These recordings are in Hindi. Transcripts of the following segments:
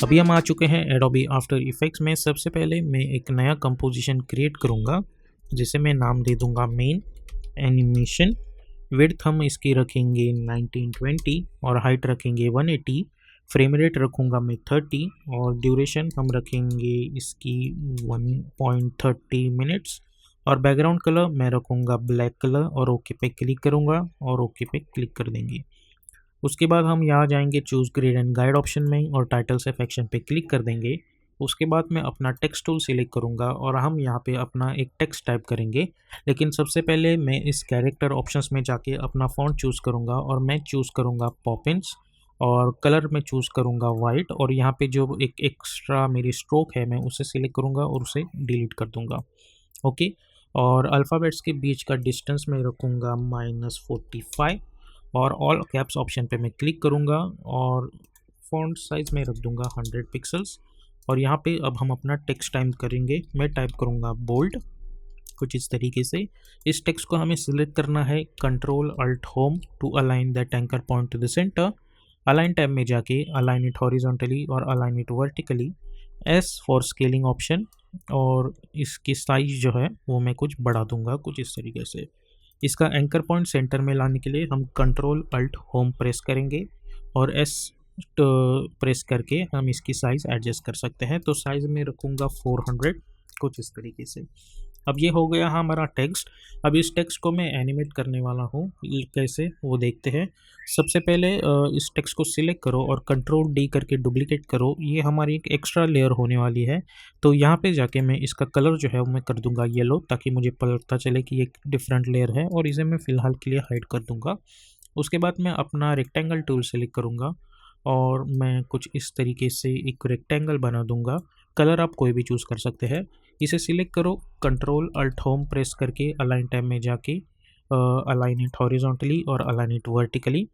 अभी हम आ चुके हैं एडोबी आफ्टर इफेक्ट्स में। सबसे पहले मैं एक नया कंपोजिशन क्रिएट करूँगा जिसे मैं नाम दे दूँगा मेन एनिमेशन। विड्थ हम इसकी रखेंगे 1920 और हाइट रखेंगे 180। फ्रेम रेट रखूँगा मैं 30 और ड्यूरेशन हम रखेंगे इसकी 1.30 मिनट्स। और बैकग्राउंड कलर मैं रखूँगा ब्लैक कलर और ओके पे क्लिक करूँगा और ओके पे क्लिक कर देंगे। उसके बाद हम यहाँ जाएंगे choose grade and guide option में और टाइटल सेक्शन पे क्लिक कर देंगे। उसके बाद मैं अपना टेक्स्ट टूल सिलेक्ट करूँगा और हम यहाँ पे अपना एक टेक्स्ट टाइप करेंगे। लेकिन सबसे पहले मैं इस कैरेक्टर ऑप्शंस में जाके अपना फ़ॉन्ट चूज़ करूँगा और मैं चूज़ करूँगा पॉपिंस और कलर में चूज़ करूँगा वाइट। और यहाँ पे जो एक एक्स्ट्रा मेरी स्ट्रोक है मैं उसे सिलेक्ट करूँगा और उसे डिलीट कर दूँगा। ओके, और अल्फ़ाबेट्स के बीच का डिस्टेंस मैं रखूँगा -45 और ऑल कैप्स ऑप्शन पे मैं क्लिक करूँगा और फ़ॉन्ट साइज़ में रख दूँगा 100 पिक्सल्स। और यहाँ पे अब हम अपना टेक्स्ट टाइप करेंगे। मैं टाइप करूँगा बोल्ड, कुछ इस तरीके से। इस टेक्स्ट को हमें सिलेक्ट करना है control alt home to align that anchor point to the centre. Align tab में जाके अलाइन इट हॉरिजॉन्टली और align it vertically. S for scaling option और इसकी साइज जो है वो मैं कुछ बढ़ा दूंगा कुछ इस तरीके से। इसका एंकर पॉइंट सेंटर में लाने के लिए हम कंट्रोल अल्ट होम प्रेस करेंगे और एस प्रेस करके हम इसकी साइज़ एडजस्ट कर सकते हैं। तो साइज़ में रखूँगा 400 कुछ इस तरीके से। अब ये हो गया हमारा टेक्स्ट। अब इस टेक्स्ट को मैं एनिमेट करने वाला हूँ, कैसे वो देखते हैं। सबसे पहले इस टेक्स्ट को सिलेक्ट करो और कंट्रोल डी करके डुप्लीकेट करो। ये हमारी एक एक्स्ट्रा लेयर होने वाली है। तो यहाँ पे जाके मैं इसका कलर जो है वो मैं कर दूंगा येलो, ताकि मुझे पता चले कि ये एक डिफरेंट लेयर है। और इसे मैं फ़िलहाल के लिए हाइड कर दूंगा। उसके बाद मैं अपना रेक्टेंगल टूल सेलेक्ट करूँगा और मैं कुछ इस तरीके से एक रेक्टेंगल बना दूंगा। कलर आप कोई भी चूज़ कर सकते हैं। इसे सिलेक्ट करो, कंट्रोल अल्ट होम प्रेस करके अलाइन टैब में जाके अलाइन इट हॉरिजॉन्टली और अलाइन इट वर्टिकली।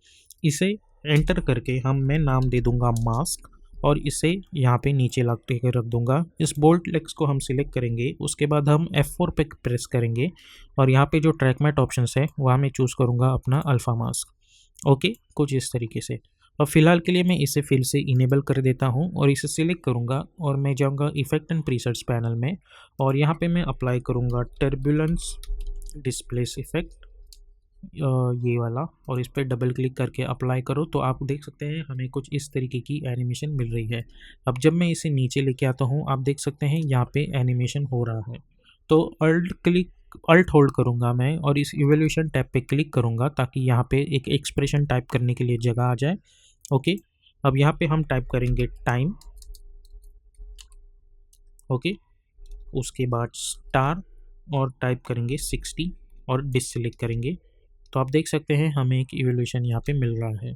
इसे एंटर करके मैं नाम दे दूंगा मास्क और इसे यहाँ पे नीचे ला के रख दूंगा। इस बोल्ड टेक्स्ट को हम सिलेक्ट करेंगे। उसके बाद हम F4 पे प्रेस करेंगे और यहाँ पे जो ट्रैक मैट ऑप्शंस है वहाँ मैं चूज़ करूँगा अपना अल्फ़ा मास्क। ओके, कुछ इस तरीके से। और फिलहाल के लिए मैं इसे फिर से इनेबल कर देता हूँ और इसे सिलेक्ट करूँगा और मैं जाऊँगा इफेक्ट एंड प्रीसेट्स पैनल में और यहाँ पे मैं अप्लाई करूँगा टर्बुलेंस डिस्प्लेस इफेक्ट, ये वाला। और इस पर डबल क्लिक करके अप्लाई करो तो आप देख सकते हैं हमें कुछ इस तरीके की एनिमेशन मिल रही है। अब जब मैं इसे नीचे लेके आता हूँ आप देख सकते हैं यहाँ पे एनिमेशन हो रहा है। तो अल्ट होल्ड करूँगा मैं और इस इवोल्यूशन टैब पे क्लिक करूँगा ताकि यहाँ पे एक एक्सप्रेशन टाइप करने के लिए जगह आ जाए। ओके, अब यहाँ पे हम टाइप करेंगे टाइम। ओके, उसके बाद स्टार और टाइप करेंगे 60 और डिससेलेक्ट करेंगे। तो आप देख सकते हैं हमें एक इवोल्यूशन यहाँ पे मिल रहा है।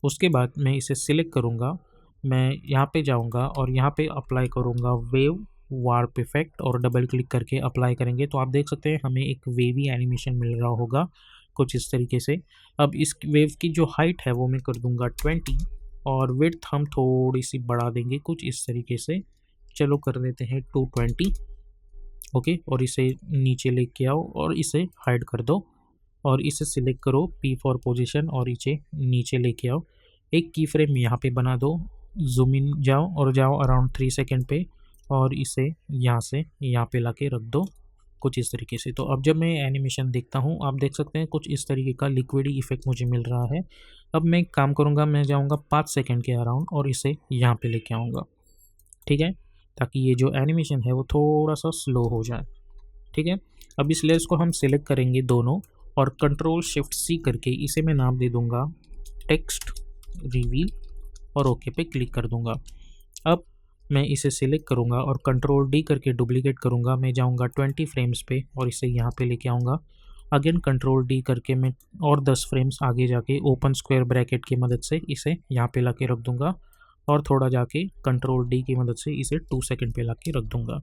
उसके बाद मैं इसे सिलेक्ट करूँगा, मैं यहाँ पे जाऊँगा और यहाँ पे अप्लाई करूँगा वेव वार्प इफेक्ट और डबल क्लिक करके अप्लाई करेंगे तो आप देख सकते हैं हमें एक वेवी एनिमेशन मिल रहा होगा कुछ इस तरीके से। अब इस वेव की जो हाइट है वो मैं कर दूंगा 20 और विड्थ हम थोड़ी सी बढ़ा देंगे कुछ इस तरीके से। चलो कर देते हैं 220। ओके, और इसे नीचे लेके आओ और इसे हाइड कर दो और इसे सिलेक्ट करो P फॉर पोजीशन और इसे नीचे लेके आओ। एक की फ्रेम यहाँ पे बना दो, जूम इन जाओ और जाओ अराउंड 3 सेकेंड पे और इसे यहाँ से यहाँ पे लाके रख दो कुछ इस तरीके से। तो अब जब मैं एनिमेशन देखता हूँ आप देख सकते हैं कुछ इस तरीके का लिक्विडी इफेक्ट मुझे मिल रहा है। अब मैं काम करूँगा, मैं जाऊँगा 5 सेकेंड के अराउंड और इसे यहाँ पे लेके आऊँगा, ठीक है, ताकि ये जो एनिमेशन है वो थोड़ा सा स्लो हो जाए। ठीक है, अब इस लेयर्स को हम सिलेक्ट करेंगे दोनों और कंट्रोल शिफ्ट C करके इसे मैं नाम दे दूँगा टेक्स्ट रिवील और ओके पे क्लिक कर दूँगा। अब मैं इसे सिलेक्ट करूँगा और कंट्रोल D करके डुप्लीकेट करूँगा। मैं जाऊँगा 20 फ्रेम्स पे और इसे यहाँ पे लेके आऊँगा। अगेन कंट्रोल D करके मैं और 10 फ्रेम्स आगे जाके ओपन स्क्वायर ब्रैकेट की मदद से इसे यहाँ पे ला के रख दूँगा और थोड़ा जाके कंट्रोल D की मदद से इसे 2 सेकेंड पे ला के रख दूँगा।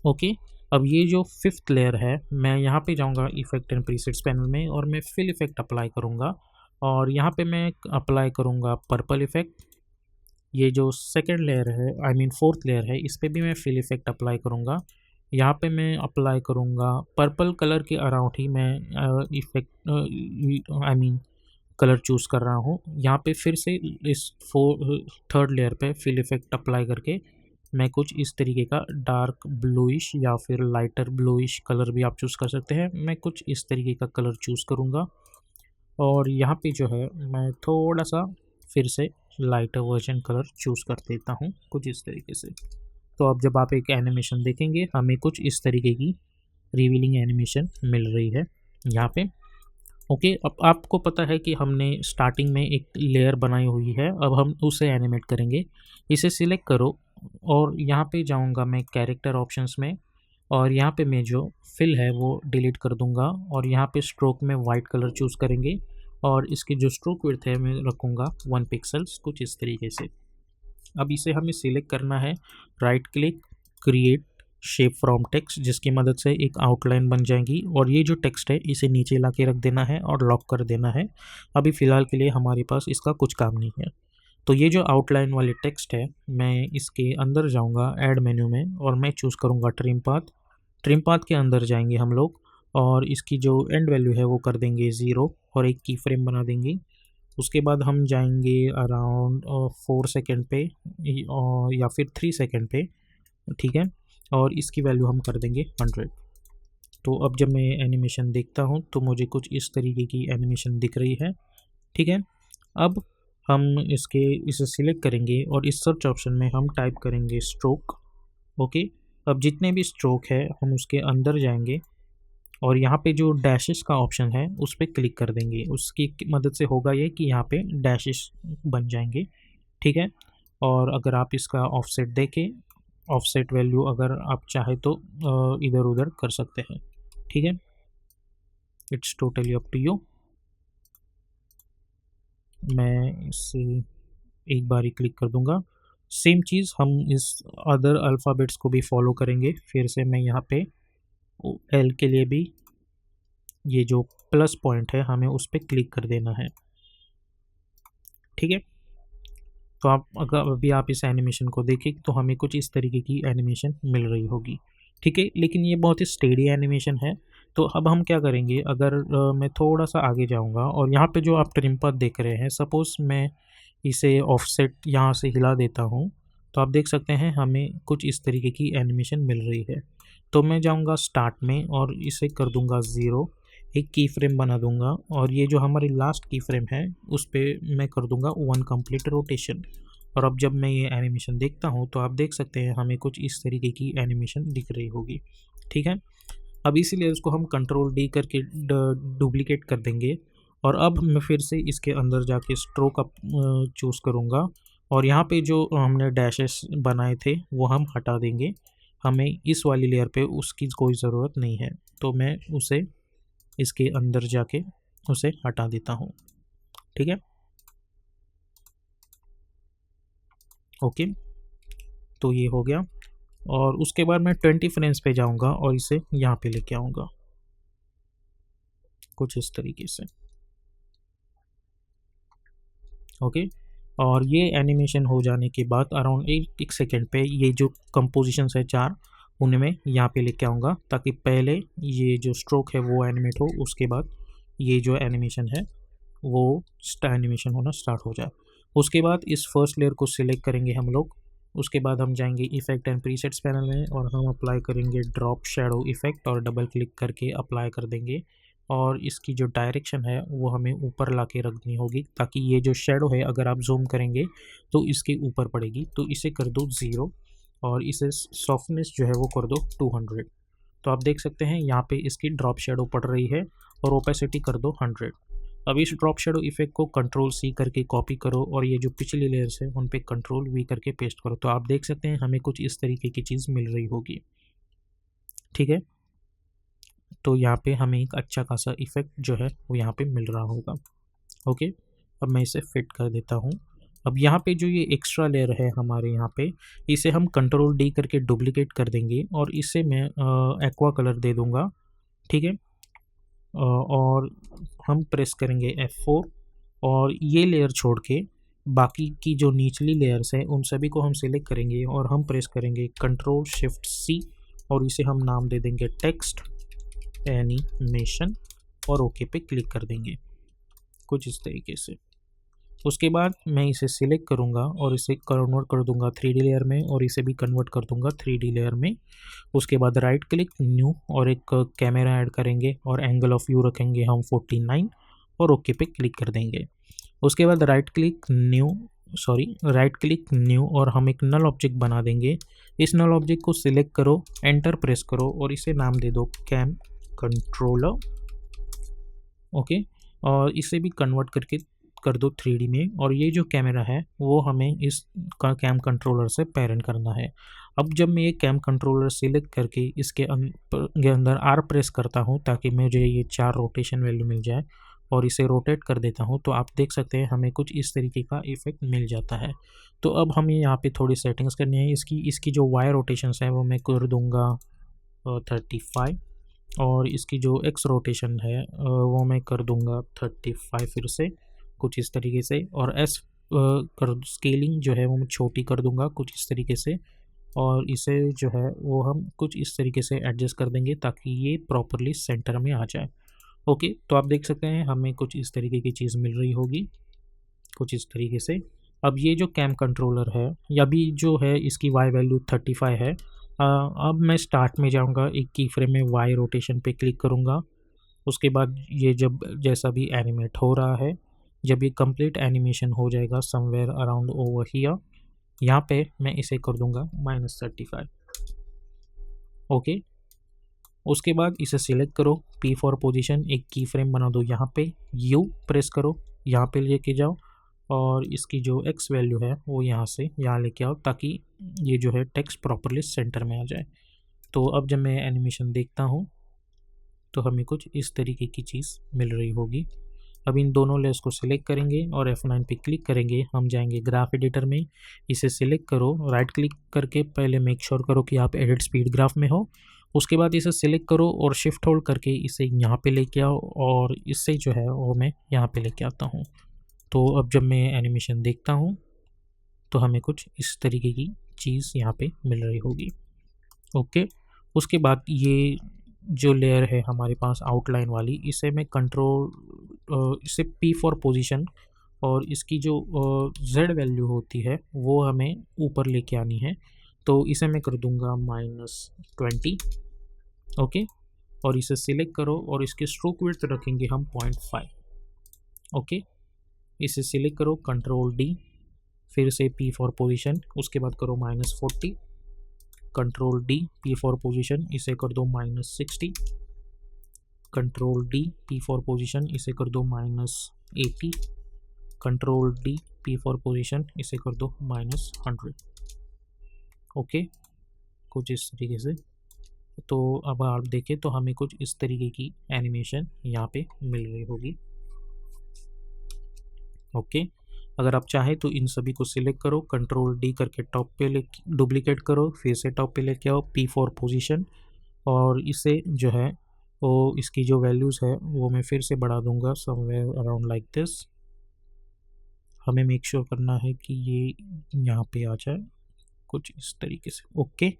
ओके, अब ये जो 5th लेयर है मैं यहाँ पे जाऊँगा इफेक्ट एंड प्रीसेट्स पैनल में और मैं फिल इफेक्ट अप्लाई करूँगा और यहाँ पे मैं अप्लाई करूँगा पर्पल इफेक्ट। ये जो सेकेंड लेयर है आई मीन 4th लेयर है इस पर भी मैं फिल इफेक्ट अप्लाई करूँगा। यहाँ पे मैं अप्लाई करूँगा पर्पल कलर के अराउंड ही मैं effect I mean colour choose कर रहा हूँ। यहाँ पे फिर से इस थर्ड लेयर पे फिल इफेक्ट अप्लाई करके मैं कुछ इस तरीके का डार्क ब्लूइश या फिर लाइटर ब्लूइश कलर भी आप चूज़ कर सकते हैं। मैं कुछ इस तरीके का कलर चूज़ करूँगा और यहाँ पे जो है मैं थोड़ा सा फिर से लाइटर वर्जन कलर चूज़ कर देता हूँ कुछ इस तरीके से। तो अब जब आप एक एनिमेशन देखेंगे हमें कुछ इस तरीके की रिवीलिंग एनिमेशन मिल रही है यहाँ पे। ओके, अब आपको पता है कि हमने स्टार्टिंग में एक लेयर बनाई हुई है, अब हम उसे एनिमेट करेंगे। इसे सिलेक्ट करो और यहाँ पे जाऊँगा मैं कैरेक्टर ऑप्शंस में और यहाँ पे मैं जो फिल है वो डिलीट कर दूँगा और यहाँ पे स्ट्रोक में वाइट कलर चूज़ करेंगे और इसकी जो स्ट्रोक विड्थ है मैं रखूँगा 1 पिक्सल्स कुछ इस तरीके से। अब इसे हमें सिलेक्ट करना है, right click, create shape from text, जिसकी मदद से एक आउटलाइन बन जाएगी और ये जो टेक्स्ट है इसे नीचे ला के रख देना है और लॉक कर देना है। अभी फ़िलहाल के लिए हमारे पास इसका कुछ काम नहीं है। तो ये जो आउटलाइन वाली टेक्स्ट है मैं इसके अंदर जाऊंगा ऐड मेन्यू में और मैं चूज़ करूंगा ट्रिम पाथ। ट्रिम पाथ के अंदर जाएंगे हम लोग और इसकी जो एंड वैल्यू है वो कर देंगे 0 और एक की फ्रेम बना देंगे। उसके बाद हम जाएंगे अराउंड 4 सेकेंड पे या फिर 3 सेकेंड पे, ठीक है, और इसकी वैल्यू हम कर देंगे 100। तो अब जब मैं एनिमेशन देखता हूँ तो मुझे कुछ इस तरीके की एनिमेशन दिख रही है, ठीक है। अब हम इसे सिलेक्ट करेंगे और इस सर्च ऑप्शन में हम टाइप करेंगे स्ट्रोक। ओके, अब जितने भी स्ट्रोक है हम उसके अंदर जाएंगे और यहाँ पे जो डैशेस का ऑप्शन है उस पर क्लिक कर देंगे। उसकी मदद से होगा ये कि यहाँ पे डैशेस बन जाएंगे, ठीक है। और अगर आप इसका ऑफसेट देखें, ऑफसेट वैल्यू अगर आप चाहे तो इधर उधर कर सकते हैं, ठीक है। It's totally up to you. मैं इसे एक बार ही क्लिक कर दूंगा। सेम चीज़ हम इस अदर अल्फ़ाबेट्स को भी फॉलो करेंगे। फिर से मैं यहाँ पे एल के लिए भी ये जो प्लस पॉइंट है हमें उस पर क्लिक कर देना है, ठीक है। तो आप अगर अभी आप इस एनिमेशन को देखें तो हमें कुछ इस तरीके की एनिमेशन मिल रही होगी, ठीक है। लेकिन ये बहुत ही स्टेडी एनिमेशन है। तो अब हम क्या करेंगे, अगर मैं थोड़ा सा आगे जाऊंगा और यहाँ पे जो आप ट्रिम पाथ देख रहे हैं, सपोज़ मैं इसे ऑफसेट यहाँ से हिला देता हूँ तो आप देख सकते हैं हमें कुछ इस तरीके की एनिमेशन मिल रही है। तो मैं जाऊँगा स्टार्ट में और इसे कर दूँगा 0, एक की फ्रेम बना दूंगा और ये जो हमारी लास्ट की फ्रेम है उस पर मैं कर दूंगा 1 कंप्लीट रोटेशन। और अब जब मैं ये एनिमेशन देखता हूँ तो आप देख सकते हैं हमें कुछ इस तरीके की एनिमेशन दिख रही होगी, ठीक है। अब इसीलिए उसको हम कंट्रोल डी करके डुप्लीकेट कर देंगे और अब मैं फिर से इसके अंदर जाके स्ट्रोक अप चूज़ करूँगा और यहाँ पे जो हमने डैशेस बनाए थे वो हम हटा देंगे। हमें इस वाली लेयर पे उसकी कोई ज़रूरत नहीं है, तो मैं उसे इसके अंदर जाके उसे हटा देता हूँ, ठीक है। ओके, तो ये हो गया और उसके बाद मैं 20 फ्रेम्स पे जाऊंगा और इसे यहाँ पे लेके आऊँगा कुछ इस तरीके से। ओके, और ये एनिमेशन हो जाने के बाद अराउंड एक सेकेंड पे ये जो कंपोजिशंस है 4 उन्हें मैं यहाँ पे लेके आऊँगा ताकि पहले ये जो स्ट्रोक है वो एनिमेट हो, उसके बाद ये जो एनिमेशन है वो एनिमेशन होना स्टार्ट हो जाए। उसके बाद इस फर्स्ट लेयर को सिलेक्ट करेंगे हम लोग। उसके बाद हम जाएंगे इफेक्ट एंड प्रीसेट्स पैनल में और हम अप्लाई करेंगे ड्रॉप शेडो इफेक्ट और डबल क्लिक करके अप्लाई कर देंगे और इसकी जो डायरेक्शन है वो हमें ऊपर ला के रखनी होगी ताकि ये जो शेडो है अगर आप जूम करेंगे तो इसके ऊपर पड़ेगी। तो इसे कर दो 0 और इसे सॉफ्टनेस जो है वो कर दो 200। तो आप देख सकते हैं यहाँ पे इसकी ड्रॉप शेडो पड़ रही है और ओपेसिटी कर दो 100। अब इस ड्रॉप शेडो इफेक्ट को कंट्रोल सी करके कॉपी करो और ये जो पिछली लेयर्स है उन पे कंट्रोल वी करके पेस्ट करो। तो आप देख सकते हैं हमें कुछ इस तरीके की चीज़ मिल रही होगी, ठीक है। तो यहाँ पे हमें एक अच्छा खासा इफेक्ट जो है वो यहाँ पे मिल रहा होगा। ओके, अब मैं इसे फिट कर देता हूँ। अब यहाँ पे जो ये एक्स्ट्रा लेयर है हमारे यहाँ पे, इसे हम कंट्रोल डी करके डुप्लीकेट कर देंगे और इसे मैं एक्वा कलर दे दूँगा, ठीक है। और हम प्रेस करेंगे F4 और ये लेयर छोड़ के बाकी की जो निचली लेयर्स हैं उन सभी को हम सिलेक्ट करेंगे और हम प्रेस करेंगे कंट्रोल शिफ्ट C और इसे हम नाम दे देंगे टेक्स्ट एनिमेशन और ओके पे क्लिक कर देंगे कुछ इस तरीके से। उसके बाद मैं इसे सिलेक्ट करूँगा और इसे कन्वर्ट कर दूँगा 3D लेयर में, और इसे भी कन्वर्ट कर दूँगा 3D लेयर में। उसके बाद राइट क्लिक न्यू और एक कैमरा ऐड करेंगे और एंगल ऑफ व्यू रखेंगे हम 49 और ओके पे क्लिक कर देंगे। उसके बाद राइट क्लिक न्यू और हम एक नल ऑब्जेक्ट बना देंगे। इस नल ऑब्जेक्ट को सिलेक्ट करो, एंटर प्रेस करो और इसे नाम दे दो कैम कंट्रोलर। ओके, और इसे भी कन्वर्ट करके कर दो 3D में, और ये जो कैमरा है वो हमें इस का कैम कंट्रोलर से पेरेंट करना है। अब जब मैं ये कैम कंट्रोलर सिलेक्ट करके इसके अंदर आर प्रेस करता हूँ ताकि मुझे ये 4 रोटेशन वैल्यू मिल जाए और इसे रोटेट कर देता हूँ, तो आप देख सकते हैं हमें कुछ इस तरीके का इफेक्ट मिल जाता है। तो अब हमें यहाँ पे थोड़ी सेटिंग्स करनी है। इसकी जो वाई रोटेशंस है वो मैं कर दूँगा 35, और इसकी जो एक्स रोटेशन है वो मैं कर दूँगा 35 फिर से कुछ इस तरीके से, और एस कर स्केलिंग जो है वो मैं छोटी कर दूँगा कुछ इस तरीके से, और इसे जो है वो हम कुछ इस तरीके से एडजस्ट कर देंगे ताकि ये प्रॉपरली सेंटर में आ जाए। ओके, तो आप देख सकते हैं हमें कुछ इस तरीके की चीज़ मिल रही होगी कुछ इस तरीके से। अब ये जो कैम कंट्रोलर है या भी जो है इसकी वाई वैल्यू 35 है। अब मैं स्टार्ट में जाऊंगा, एक की फ्रेम में वाई रोटेशन पे क्लिक करूंगा। उसके बाद ये जब जैसा भी एनिमेट हो रहा है, जब ये कंप्लीट एनिमेशन हो जाएगा समवेयर अराउंड ओवर हियर, यहाँ पे मैं इसे कर दूंगा -35। ओके, उसके बाद इसे सिलेक्ट करो, P फॉर पोजीशन, एक की फ्रेम बना दो यहाँ पे, U प्रेस करो, यहाँ पे लेके जाओ और इसकी जो X वैल्यू है वो यहाँ से यहाँ लेके आओ ताकि ये जो है टेक्स्ट प्रॉपरली सेंटर में आ जाए। तो अब जब मैं एनिमेशन देखता हूँ तो हमें कुछ इस तरीके की चीज़ मिल रही होगी। अब इन दोनों लेयर्स को सिलेक्ट करेंगे और F9 पे क्लिक करेंगे। हम जाएंगे ग्राफ एडिटर में, इसे सिलेक्ट करो, राइट क्लिक करके पहले मेक श्योर करो कि आप एडिट स्पीड ग्राफ में हो। उसके बाद इसे सिलेक्ट करो और शिफ्ट होल्ड करके इसे यहाँ पे लेके आओ, और इससे जो है वो मैं यहाँ पे लेके आता हूँ। तो अब जब मैं एनिमेशन देखता हूँ तो हमें कुछ इस तरीके की चीज़ यहाँ पे मिल रही होगी। ओके, उसके बाद ये जो लेयर है हमारे पास आउटलाइन वाली, इसे मैं इसे P फॉर पोजीशन, और इसकी जो Z वैल्यू होती है वो हमें ऊपर लेके आनी है। तो इसे मैं कर दूंगा -20। ओके, और इसे सिलेक्ट करो और इसके स्ट्रोक विड्थ रखेंगे हम 0.5। ओके, इसे सिलेक्ट करो, कंट्रोल D, फिर से P फॉर पोजीशन, उसके बाद करो -40, control D, P for position, इसे कर दो -60, control D, P for position, इसे कर दो -80, control D, P for position, इसे कर दो -100। ओके, कुछ इस तरीके से। तो अब आप देखें तो हमें कुछ इस तरीके की एनिमेशन यहाँ पे मिल रही होगी। ओके, अगर आप चाहें तो इन सभी को सिलेक्ट करो, कंट्रोल D करके टॉप पे ले डुप्लीकेट करो, फिर से टॉप पे लेके आओ, P फॉर पोजीशन, और इसे जो है वो इसकी जो वैल्यूज़ है वो मैं फिर से बढ़ा दूंगा समवेयर अराउंड लाइक दिस। हमें मेक श्योर करना है कि ये यहाँ पे आ जाए कुछ इस तरीके से। ओके,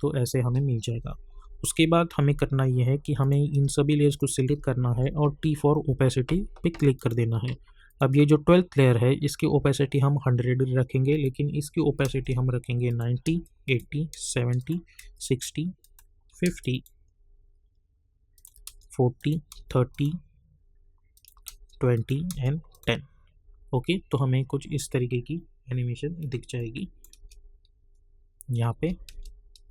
तो ऐसे हमें मिल जाएगा। उसके बाद हमें करना ये है कि हमें इन सभी लेयर्स को सिलेक्ट करना है और T फॉर ओपेसिटी पे क्लिक कर देना है। अब ये जो 12th लेयर है इसकी ओपेसिटी हम 100 रखेंगे, लेकिन इसकी ओपेसिटी हम रखेंगे 90, 80, 70, 60, 50, 40, 30, 20 एंड 10। ओके, तो हमें कुछ इस तरीके की एनिमेशन दिख जाएगी यहाँ पे।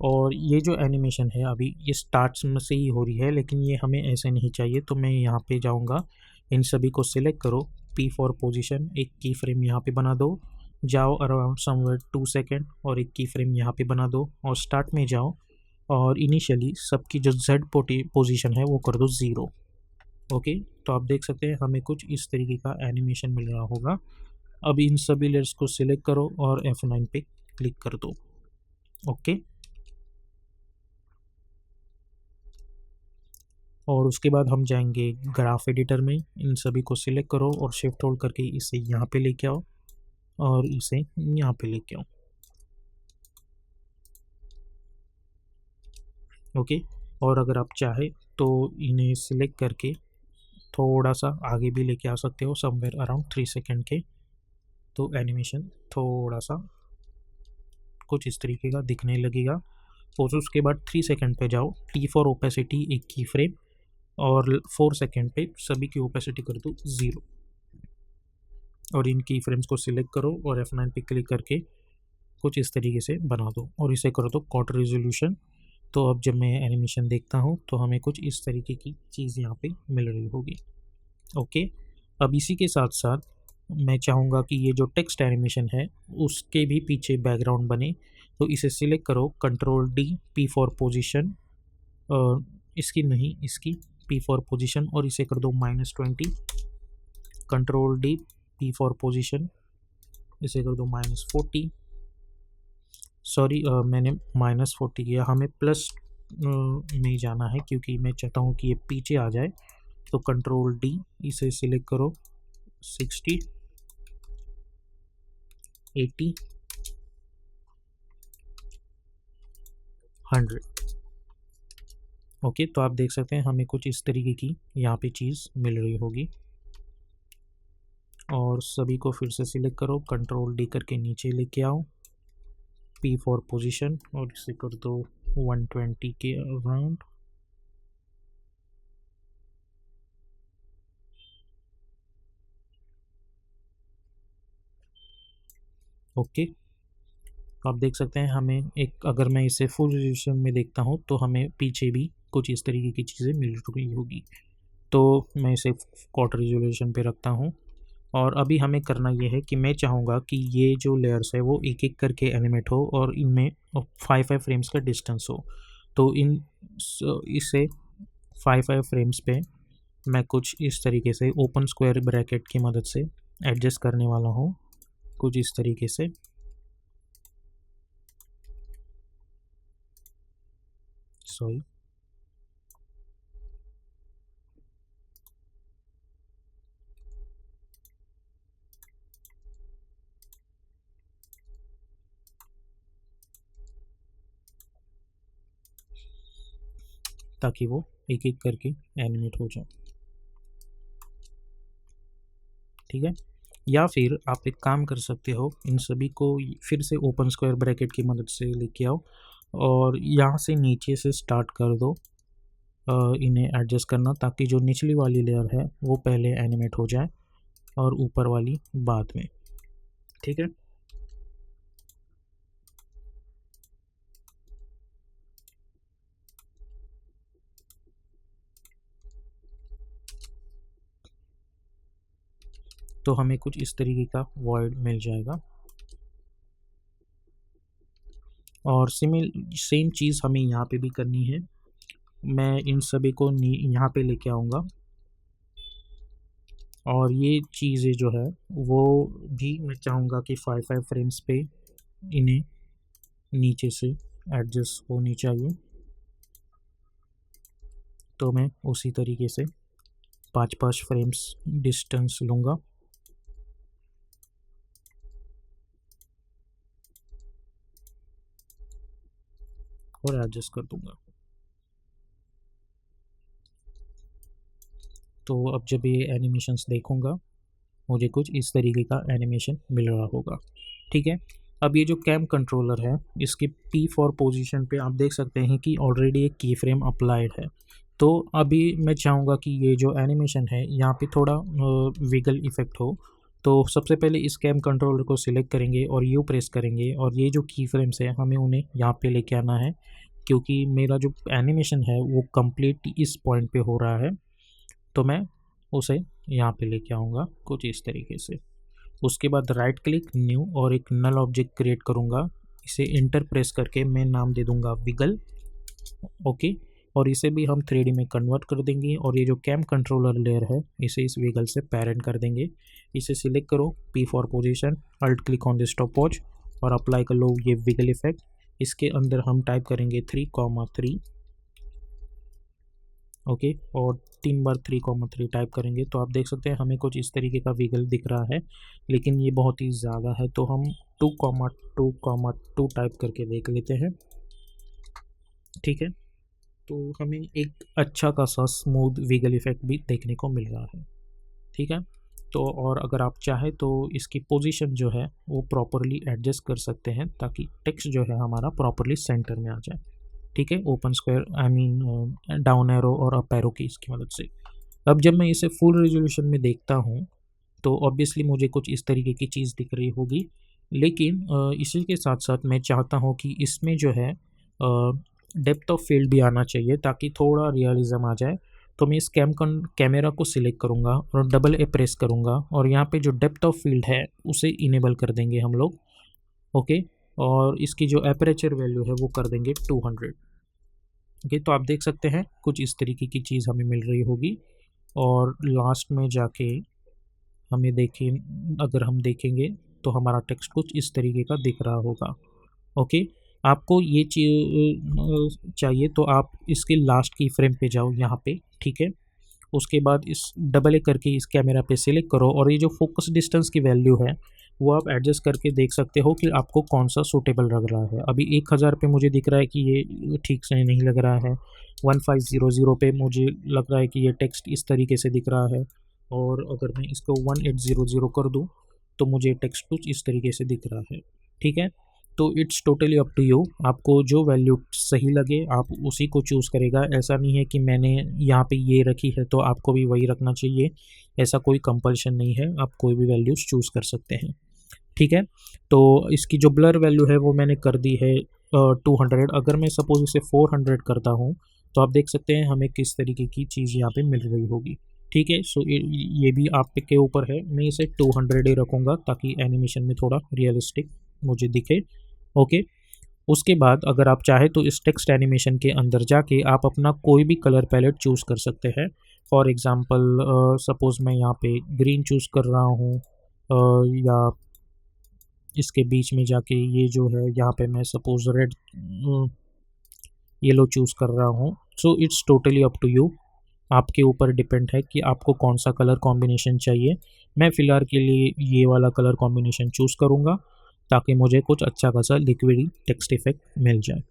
और ये जो एनिमेशन है अभी ये स्टार्ट्स में से ही हो रही है, लेकिन ये हमें ऐसे नहीं चाहिए। तो मैं यहाँ पे जाऊँगा, इन सभी को सिलेक्ट करो, P फॉर पोजीशन, एक की फ्रेम यहाँ पे बना दो, जाओ अराउंड समवेयर 2 सेकेंड और एक की फ्रेम यहाँ पे बना दो, और स्टार्ट में जाओ और इनिशियली सबकी जो Z पोजीशन है वो कर दो 0। ओके, तो आप देख सकते हैं हमें कुछ इस तरीके का एनिमेशन मिल रहा होगा। अब इन सभी लेयर्स को सिलेक्ट करो और F9 पे क्लिक कर दो। ओके, और उसके बाद हम जाएंगे ग्राफ एडिटर में, इन सभी को सिलेक्ट करो और शिफ्ट होल्ड करके इसे यहाँ पे लेके आओ और इसे यहाँ पे लेके आओ। ओके, और अगर आप चाहे तो इन्हें सिलेक्ट करके थोड़ा सा आगे भी लेके आ सकते हो, समवेयर अराउंड 3 सेकेंड के, तो एनिमेशन थोड़ा सा कुछ इस तरीके का दिखने लगेगा। और उसके बाद 3 सेकेंड पे जाओ, टी फॉर ओपेसिटी एक की फ्रेम, और 4 सेकेंड पे सभी की ओपेसिटी कर दो 0, और इन की फ्रेम्स को सिलेक्ट करो और F9 पे क्लिक करके कुछ इस तरीके से बना दो और इसे कर दो क्वार्टर रेजोल्यूशन। तो अब जब मैं एनिमेशन देखता हूँ तो हमें कुछ इस तरीके की चीज़ यहाँ पे मिल रही होगी। ओके, अब इसी के साथ साथ मैं चाहूँगा कि ये जो टेक्स्ट एनिमेशन है उसके भी पीछे बैकग्राउंड बने, तो इसे सिलेक्ट करो, control D, P for position, इसकी नहीं, इसकी पी फॉर पोजिशन, और इसे कर दो -20, control D, P for position, इसे कर दो -40, सॉरी मैंने -40 किया, हमें प्लस में जाना है क्योंकि मैं चाहता हूँ कि ये पीछे आ जाए। तो कंट्रोल डी, इसे सिलेक्ट करो, 60, 80, 100। ओके, तो आप देख सकते हैं हमें कुछ इस तरीके की यहाँ पे चीज़ मिल रही होगी। और सभी को फिर से सिलेक्ट करो, कंट्रोल डी करके नीचे लेके आओ, पी फॉर पोजीशन, और इसे कर दो 120 के अराउंड। ओके, आप देख सकते हैं हमें एक, अगर मैं इसे फुल रेजोल्यूशन में देखता हूँ तो हमें पीछे भी कुछ इस तरीके की चीज़ें मिल रही होगी। तो मैं इसे क्वार्टर रेजोल्यूशन पे रखता हूँ। और अभी हमें करना ये है कि मैं चाहूँगा कि ये जो लेयर्स है वो एक एक करके एनिमेट हो और इनमें 5 फ्रेम्स का डिस्टेंस हो। तो इसे 5 फ्रेम्स पे मैं कुछ इस तरीके से ओपन स्क्वायर ब्रैकेट की मदद से एडजस्ट करने वाला हूँ, कुछ इस तरीके से। सॉरी, ताकि वो एक एक करके एनिमेट हो जाए। ठीक है, या फिर आप एक काम कर सकते हो, इन सभी को फिर से ओपन स्क्वायर ब्रैकेट की मदद से लेके आओ और यहाँ से नीचे से स्टार्ट कर दो इन्हें एडजस्ट करना, ताकि जो निचली वाली लेयर है वो पहले एनिमेट हो जाए और ऊपर वाली बाद में। ठीक है, तो हमें कुछ इस तरीके का वॉइड मिल जाएगा। और सेम चीज़ हमें यहाँ पे भी करनी है। मैं इन सभी को यहाँ पे लेके आऊँगा और ये चीज़ें जो है वो भी मैं चाहूँगा कि 5 फ्रेम्स पे इन्हें नीचे से एडजस्ट होनी चाहिए। तो मैं उसी तरीके से 5 फ्रेम्स डिस्टेंस लूँगा और एडजस्ट कर दूँगा। तो अब जब ये एनिमेशंस देखूँगा मुझे कुछ इस तरीके का एनिमेशन मिल रहा होगा। ठीक है, अब ये जो कैम कंट्रोलर है इसके पी फॉर पोजीशन पे आप देख सकते हैं कि ऑलरेडी एक की फ्रेम अप्लाइड है। तो अभी मैं चाहूँगा कि ये जो एनिमेशन है यहाँ पे थोड़ा विगल इफेक्ट हो। तो सबसे पहले इस कैम कंट्रोलर को सिलेक्ट करेंगे और यू प्रेस करेंगे और ये जो की फ्रेम्स है हमें उन्हें यहाँ पे लेके आना है, क्योंकि मेरा जो एनिमेशन है वो कंप्लीट इस पॉइंट पे हो रहा है। तो मैं उसे यहाँ पे लेके आऊँगा कुछ इस तरीके से। उसके बाद राइट क्लिक, न्यू, और एक नल ऑब्जेक्ट क्रिएट करूँगा। इसे इंटर प्रेस करके मैं नाम दे दूँगा विगल। ओके, और इसे भी हम 3D में कन्वर्ट कर देंगे और ये जो कैम कंट्रोलर लेयर है इसे इस विगल से पेरेंट कर देंगे। इसे सिलेक्ट करो, P for position, alt click on the stopwatch और अप्लाई कर लो ये विगल इफेक्ट। इसके अंदर हम टाइप करेंगे 3,3। ओके, और 3 बार 3,3 टाइप करेंगे तो आप देख सकते हैं हमें कुछ इस तरीके का विगल दिख रहा है, लेकिन ये बहुत ही ज़्यादा है तो हम 2,2,2 टाइप करके देख लेते हैं। ठीक है, तो हमें एक अच्छा खासा स्मूथ विगल इफेक्ट भी देखने को मिल रहा है। ठीक है, तो और अगर आप चाहें तो इसकी पोजीशन जो है वो प्रॉपरली एडजस्ट कर सकते हैं ताकि टेक्स्ट जो है हमारा प्रॉपरली सेंटर में आ जाए। ठीक है, open square I mean down arrow और अप एरो की इसकी मदद से। अब जब मैं इसे फुल रेजोल्यूशन में देखता हूँ तो ऑब्वियसली मुझे कुछ इस तरीके की चीज़ दिख रही होगी, लेकिन इसी के साथ साथ मैं चाहता हूँ कि इसमें जो है डेप्थ ऑफ फील्ड भी आना चाहिए ताकि थोड़ा रियलिज्म आ जाए। तो मैं इस कैमरा को सिलेक्ट करूँगा और डबल ए प्रेस करूँगा और यहाँ पे जो डेप्थ ऑफ फील्ड है उसे इनेबल कर देंगे हम लोग। ओके, और इसकी जो एपरेचर वैल्यू है वो कर देंगे 200। ओके, तो आप देख सकते हैं कुछ इस तरीके की चीज़ हमें मिल रही होगी। और लास्ट में जाके हमें देखें, अगर हम देखेंगे तो हमारा टेक्स्ट कुछ इस तरीके का दिख रहा होगा। ओके, आपको ये चीज़ चाहिए तो आप इसके लास्ट की फ्रेम पे जाओ यहाँ पे। ठीक है, उसके बाद इस डबल ए करके इस कैमरा पे सिलेक्ट करो और ये जो फोकस डिस्टेंस की वैल्यू है वो आप एडजस्ट करके देख सकते हो कि आपको कौन सा सूटेबल लग रहा है। अभी 1000 पे मुझे दिख रहा है कि ये ठीक से नहीं लग रहा है, 1500 पे मुझे लग रहा है कि ये टेक्स्ट इस तरीके से दिख रहा है, और अगर मैं इसको 1800 कर दूँ तो मुझे टेक्स्ट कुछ इस तरीके से दिख रहा है। ठीक है, तो it's totally up to you, आपको जो वैल्यू सही लगे आप उसी को चूज़ करेगा। ऐसा नहीं है कि मैंने यहाँ पे ये रखी है तो आपको भी वही रखना चाहिए, ऐसा कोई कंपल्शन नहीं है, आप कोई भी वैल्यूज़ चूज़ कर सकते हैं। ठीक है, तो इसकी जो ब्लर वैल्यू है वो मैंने कर दी है 200। अगर मैं सपोज इसे 400 करता हूँ तो आप देख सकते हैं हमें किस तरीके की चीज़ यहाँ पे मिल रही होगी। ठीक है, सो ये भी आप के ऊपर है, मैं इसे 200 ही रखूँगा ताकि एनिमेशन में थोड़ा रियलिस्टिक मुझे दिखे। ओके, उसके बाद अगर आप चाहे तो इस टेक्स्ट एनिमेशन के अंदर जाके आप अपना कोई भी कलर पैलेट चूज़ कर सकते हैं। फॉर एग्ज़ाम्पल सपोज़ मैं यहाँ पे ग्रीन चूज़ कर रहा हूँ, या इसके बीच में जाके ये जो है यहाँ पे मैं सपोज़ रेड येलो चूज़ कर रहा हूँ। So it's totally up to you, आपके ऊपर डिपेंड है कि आपको कौन सा कलर कॉम्बिनेशन चाहिए। मैं फ़िलहाल के लिए ये वाला कलर कॉम्बिनेशन चूज़ करूँगा ताकि मुझे कुछ अच्छा खासा लिक्विडी टेक्स्ट इफेक्ट मिल जाए।